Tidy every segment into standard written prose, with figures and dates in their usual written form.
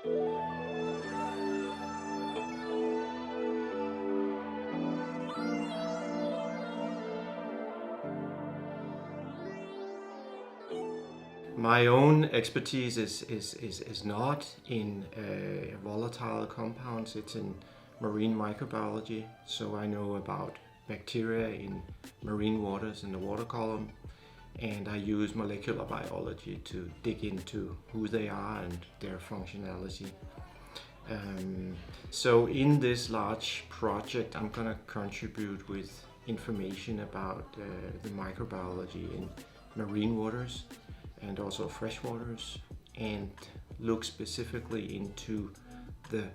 My own expertise is not in volatile compounds, it's in marine microbiology. So I know about bacteria in marine waters in the water column, and I use molecular biology to dig into who they are and their functionality. So in this large project, I'm going to contribute with information about the microbiology in marine waters and also freshwaters, and look specifically into the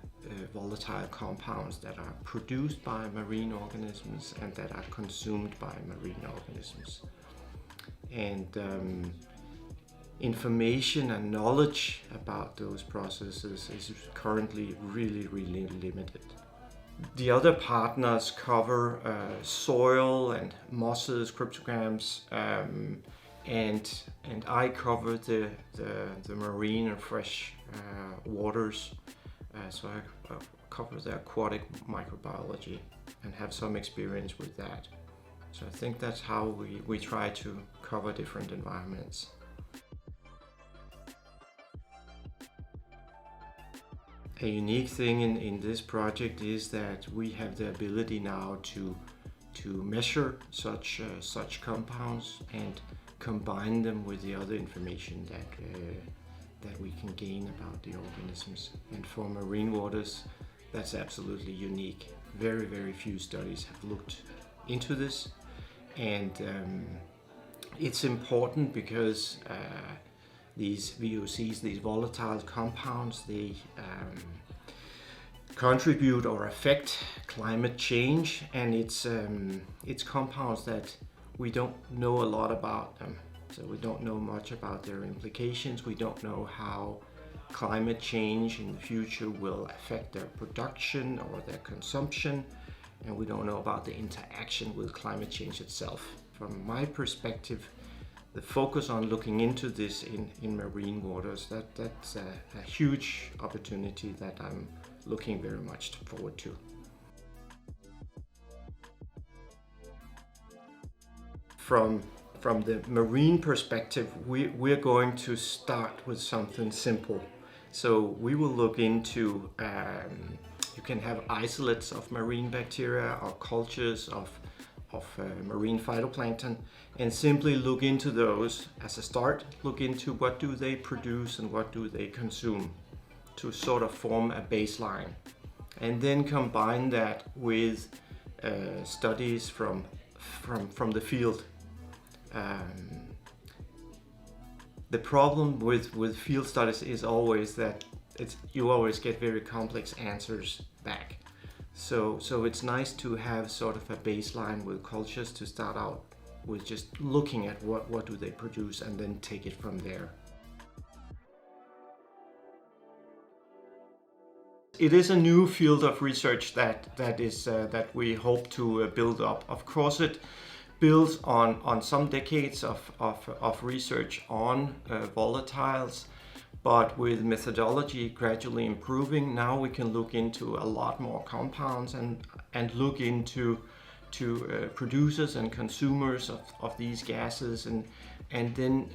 volatile compounds that are produced by marine organisms and that are consumed by marine organisms. And information and knowledge about those processes is currently really limited. The other partners cover soil and mosses, cryptograms, and I cover the marine and fresh waters. So I cover the aquatic microbiology and have some experience with that. So I think that's how we try to cover different environments. A unique thing in this project is that we have the ability now to measure such compounds and combine them with the other information that we can gain about the organisms. And for marine waters, that's absolutely unique. Very few studies have looked into this, and it's important because these VOCs, these volatile compounds, they contribute or affect climate change, and it's compounds that we don't know a lot about them. So we don't know much about their implications. We don't know how climate change in the future will affect their production or their consumption, and we don't know about the interaction with climate change itself. From my perspective, the focus on looking into this in marine waters, that's a huge opportunity that I'm looking very much forward to. From the marine perspective, we're going to start with something simple. So we will look into, you can have isolates of marine bacteria or cultures of marine phytoplankton, and simply look into those as a start. Look into what do they produce and what do they consume to sort of form a baseline, and then combine that with studies from the field. The problem with field studies is always that you always get very complex answers back. So it's nice to have sort of a baseline with cultures to start out with, just looking at what do they produce and then take it from there. It is a new field of research that we hope to build up. Of course, it builds on some decades of research on volatiles, but with methodology gradually improving, now we can look into a lot more compounds and look into producers and consumers of these gases, and then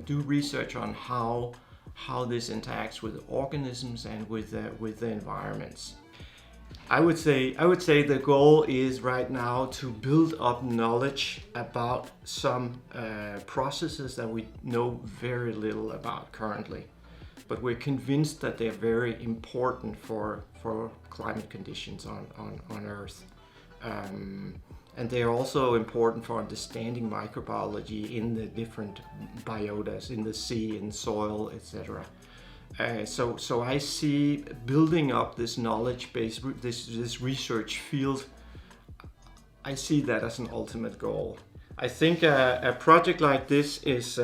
do research on how this interacts with organisms and with the environments. I would say the goal is right now to build up knowledge about some processes that we know very little about currently, but we're convinced that they're very important for climate conditions on Earth. And they're also important for understanding microbiology in the different biotas, in the sea, in soil, etc. So I see building up this knowledge base, this research field, I see that as an ultimate goal. I think a project like this is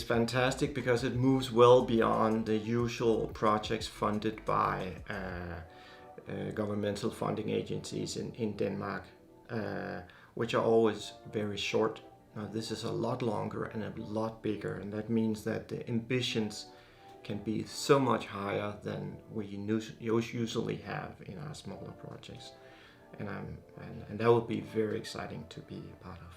fantastic because it moves well beyond the usual projects funded by governmental funding agencies in Denmark, which are always very short. Now this is a lot longer and a lot bigger, and that means that the ambitions can be so much higher than we usually have in our smaller projects. And that would be very exciting to be a part of.